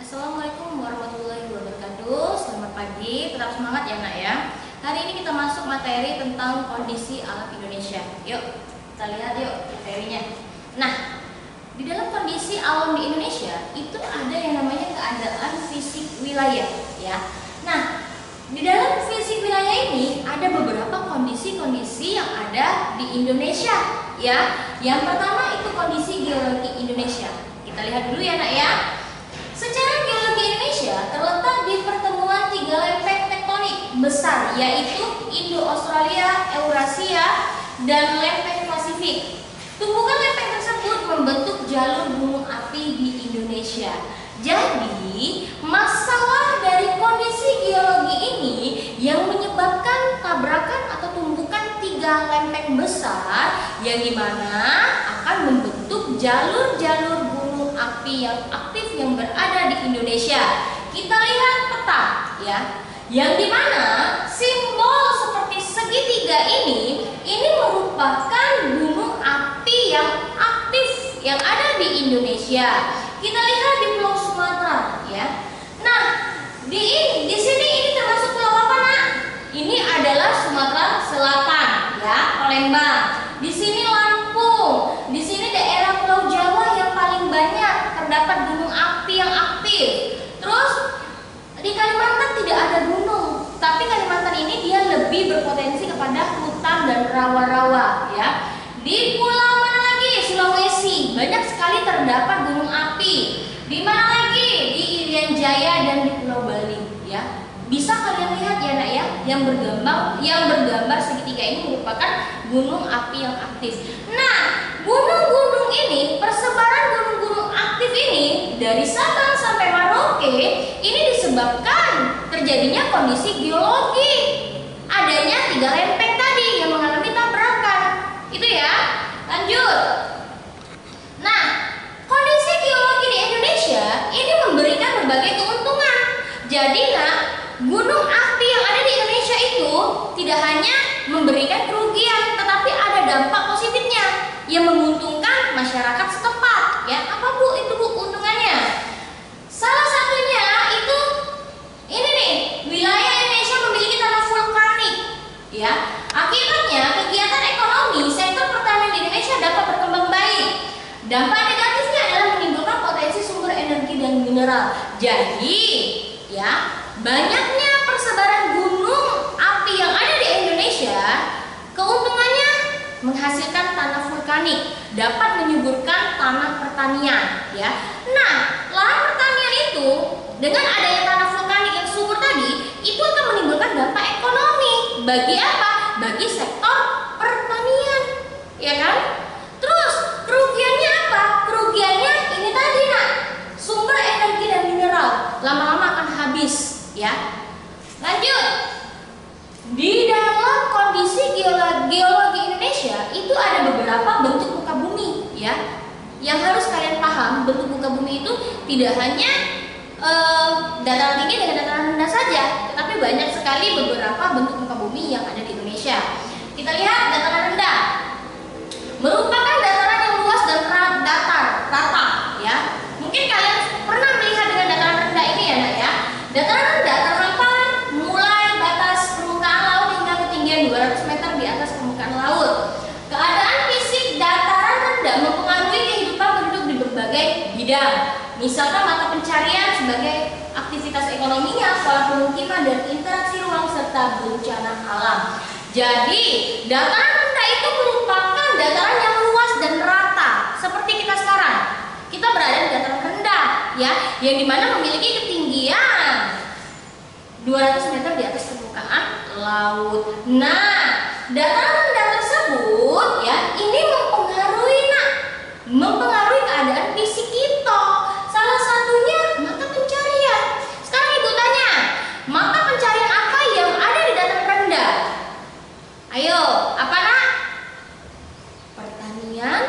Assalamualaikum warahmatullahi wabarakatuh. Selamat pagi, tetap semangat ya nak ya. Hari ini kita masuk materi tentang kondisi alam Indonesia. Yuk, kita lihat yuk materinya. Nah, di dalam kondisi alam di Indonesia itu ada yang namanya keadaan fisik wilayah ya. Nah, di dalam fisik wilayah ini ada beberapa kondisi-kondisi yang ada di Indonesia ya. Yang pertama itu kondisi geologi Indonesia. Kita lihat dulu ya nak ya. Secara geologi Indonesia terletak di pertemuan tiga lempeng tektonik besar, yaitu Indo-Australia, Eurasia, dan lempeng Pasifik. Tumpukan lempeng tersebut membentuk jalur gunung api di Indonesia. Jadi, masalah dari kondisi geologi ini yang menyebabkan tabrakan atau tumbukan tiga lempeng besar yang dimana akan membentuk jalur-jalur gunung api yang aktif yang berada di Indonesia. Kita lihat peta ya, yang dimana simbol seperti segitiga ini merupakan gunung api yang aktif yang ada di Indonesia. Kita lihat di Pulau Sumatera ya. Nah, di sini ini termasuk pulau apa nak? Ini adalah Sumatera Selatan ya, Palembang. Di sini Lampung. Di sini daerah Pulau Jawa yang paling banyak terdapat gunung api yang aktif. Terus di Kalimantan tidak ada gunung, tapi Kalimantan ini dia lebih berpotensi kepada hutan dan rawa-rawa ya. Di pulau mana lagi? Sulawesi banyak sekali terdapat gunung api. Di mana lagi? Di Irian Jaya dan di Pulau Bali ya. Bisa kalian lihat ya nak ya, yang bergambar segitiga ini merupakan gunung api yang aktif. Nah, gunung-gunung ini, persebaran gunung-gunung aktif ini dari Sabang sampai Merauke ini disebabkan terjadinya kondisi geologi. Adanya tiga lempeng tadi yang mengalami tabrakan. Itu ya. Lanjut. Nah, kondisi geologi di Indonesia ini memberikan berbagai keuntungan. Jadi nak, gunung api yang ada di Indonesia itu tidak hanya memberikan kerugian, tetapi ada dampak positifnya yang menguntungkan masyarakat setempat. Ya, apa bu itu bu keuntungannya? Salah satunya itu ini nih, wilayah Indonesia memiliki tanah vulkanik. Ya, akibatnya kegiatan ekonomi sektor pertanian di Indonesia dapat berkembang baik. Dampak negatifnya adalah menimbulkan potensi sumber energi dan mineral. Jadi, ya, banyaknya persebaran gunung api yang ada di Indonesia, keuntungannya menghasilkan tanah vulkanik, dapat menyuburkan tanah pertanian, ya. Nah, lahan pertanian itu dengan adanya tanah vulkanik yang subur tadi, itu akan menimbulkan dampak ekonomi. Bagi apa? Bagi sektor pertanian, ya kan? Terus kerugiannya apa? Kerugiannya ini tadi nak, sumber energi dan mineral lama-lama akan habis, ya. Lanjut. Di dalam kondisi geologi Indonesia itu ada beberapa bentuk muka bumi, ya. Yang harus kalian paham, bentuk muka bumi itu tidak hanya dataran tinggi dengan dataran rendah saja, tetapi banyak sekali beberapa bentuk muka bumi yang ada di Indonesia. Kita lihat dataran rendah, merupakan dataran yang luas dan rata, ya. Mungkin kalian pernah melihat dengan dataran rendah ini ya, nak ya. Dataran rendah terhampar mulai batas permukaan laut hingga ketinggian 200 meter di atas permukaan laut. Keadaan fisik dataran rendah mempengaruhi kehidupan penduduk di berbagai bidang. Misalkan mata pencarian sebagai aktivitas ekonominya, pola pemukiman dan interaksi ruang serta bencana alam. Jadi, dataran rendah itu merupakan dataran yang luas dan rata, seperti kita sekarang. Kita berada di dataran rendah, ya, yang dimana memiliki ketinggian 200 meter di atas permukaan laut. Nah, dataran rendah tersebut, ya, ini mempengaruhi keadaan fisik kita. Salah satunya mata pencarian. Sekarang ibu tanya, mata pencarian apa yang ada di dataran rendah? Ayo, apa nak? Pertanian.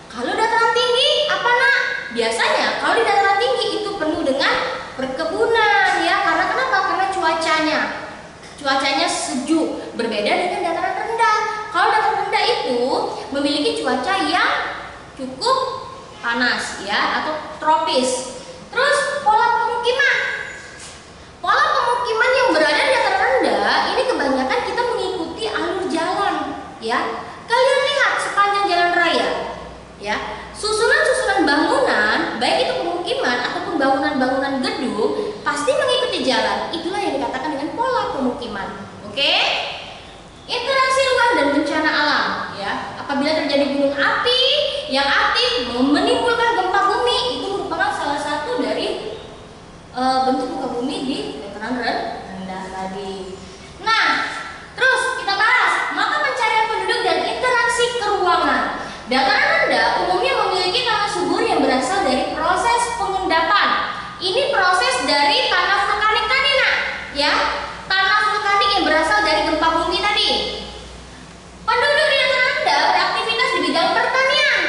Kalau dataran tinggi, apa nak? Biasanya kalau di dataran tinggi itu penuh dengan perkebunan, ya. Karena kenapa? Karena cuacanya sejuk, berbeda dengan dataran rendah. Kalau dataran rendah itu memiliki cuaca yang cukup panas, ya, atau tropis. Terus pola pemukiman bangunan-bangunan gedung pasti mengikuti jalan. Itulah yang dikatakan dengan pola pemukiman. Oke? Interaksi ruang dan bencana alam, ya. Apabila terjadi gunung api yang aktif menimbulkan gempa bumi, itu merupakan salah satu dari bentuk muka bumi di dataran rendah tadi. Nah, terus kita bahas mata pencarian penduduk dan interaksi keruangan. Dataran rendah umumnya memiliki tanah subur yang berasal dari proses pengendapan. Ini proses dari tanah vulkanik tadi, nak, ya. Tanah vulkanik yang berasal dari gempa bumi tadi. Penduduk di dataran rendah beraktivitas di bidang pertanian.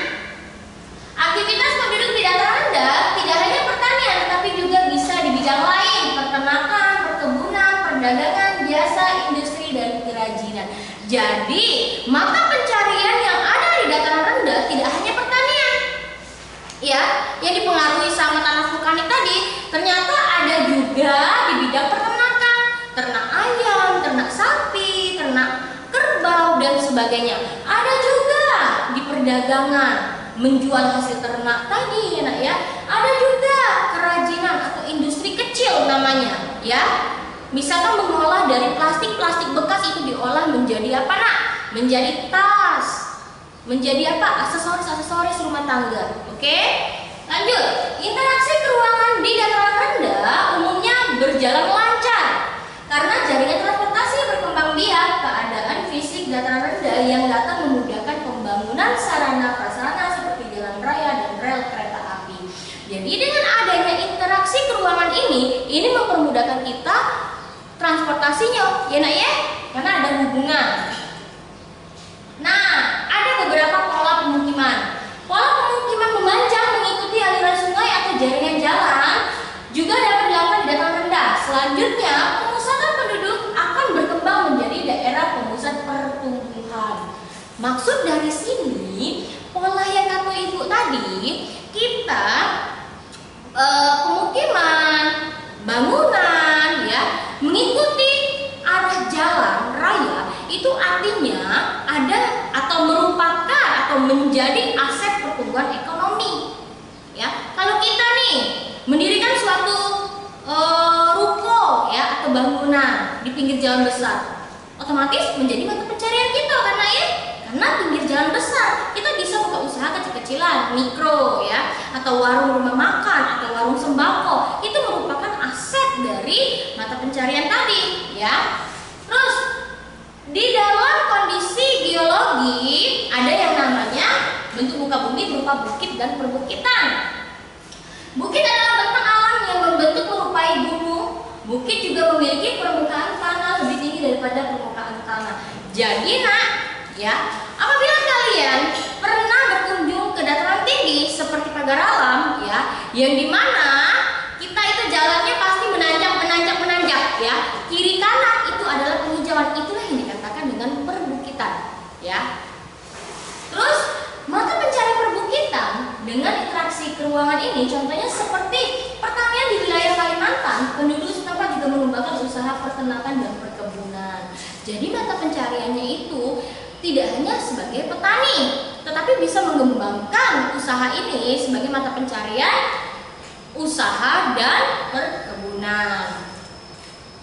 Aktivitas penduduk di dataran rendah tidak hanya pertanian, tetapi juga bisa di bidang lain, peternakan, perkebunan, perdagangan, jasa, industri, dan kerajinan. Jadi, mata pencarian yang ada di dataran rendah tidak hanya pertanian, ya, yang dipengaruhi sama tanah vulkanik tadi, ternyata ada juga di bidang peternakan, ternak ayam, ternak sapi, ternak kerbau, dan sebagainya. Ada juga di perdagangan, menjual hasil ternak tadi, ya nak, ya. Ada juga kerajinan atau industri kecil namanya, ya. Misalkan mengolah dari plastik bekas, itu diolah menjadi apa, nak? Menjadi tas, menjadi apa? Aksesoris rumah tangga. Oke? Lanjut. Interaksi keruangan di dataran rendah umumnya berjalan lancar karena jaringan transportasi berkembang biak. Keadaan fisik dataran rendah yang dapat memudahkan pembangunan sarana prasarana seperti jalan raya dan rel kereta api. Jadi dengan adanya interaksi keruangan ini mempermudahkan kita transportasinya, ya nak, ya, karena ada hubungan. Nah, ada beberapa pola pemukiman. Pola pemukiman memanjang mengikuti aliran sungai atau jaringan jalan juga dapat dilakukan di dataran rendah. Selanjutnya, pemusatan penduduk akan berkembang menjadi daerah pemusat pertumbuhan. Maksud dari sini, pola yang kata ibu tadi, kita pemukiman, bangunan, ya, mengikuti arah jalan raya, itu artinya ada atau merupakan atau menjadi aset pertumbuhan ekonomi, ya. Kalau kita nih mendirikan suatu ruko, ya, atau bangunan di pinggir jalan besar, otomatis menjadi mata pencarian kita karena pinggir jalan besar kita bisa buka usaha kecil-kecilan, mikro, ya, atau warung rumah makan atau warung sembako. Itu merupakan aset dari mata pencarian tadi, ya. Terus di dalam kondisi geologi ada yang namanya bentuk muka bumi berupa bukit dan perbukitan. Bukit adalah bentang alam yang membentuk menyerupai gunung. Bukit juga memiliki permukaan tanah lebih tinggi daripada permukaan tanah. Jadi, nak, ya, apabila kalian pernah berkunjung ke dataran tinggi seperti pagar alam, ya, yang dimana kita itu jalannya pasti menanjak, ya, kiri kanan itu adalah penghijauan, itulah yang dikatakan dengan perbukitan, ya. Terus mata pencarian perbukitan dengan interaksi keruangan ini, contohnya seperti pertanian di wilayah Kalimantan, penduduk setempat juga mengembangkan usaha peternakan dan perkebunan. Jadi mata pencariannya itu tidak hanya sebagai petani, tetapi bisa mengembangkan usaha ini sebagai mata pencarian usaha dan perkebunan.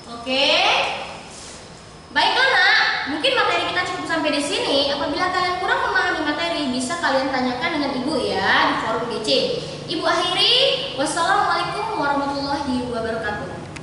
Oke, baiklah, nak, mungkin materi kita cukup sampai di sini. Apabila kalian kurang memahami materi, bisa kalian tanyakan dengan ibu, ya, di forum GC. Ibu akhiri, wassalamualaikum warahmatullahi wabarakatuh.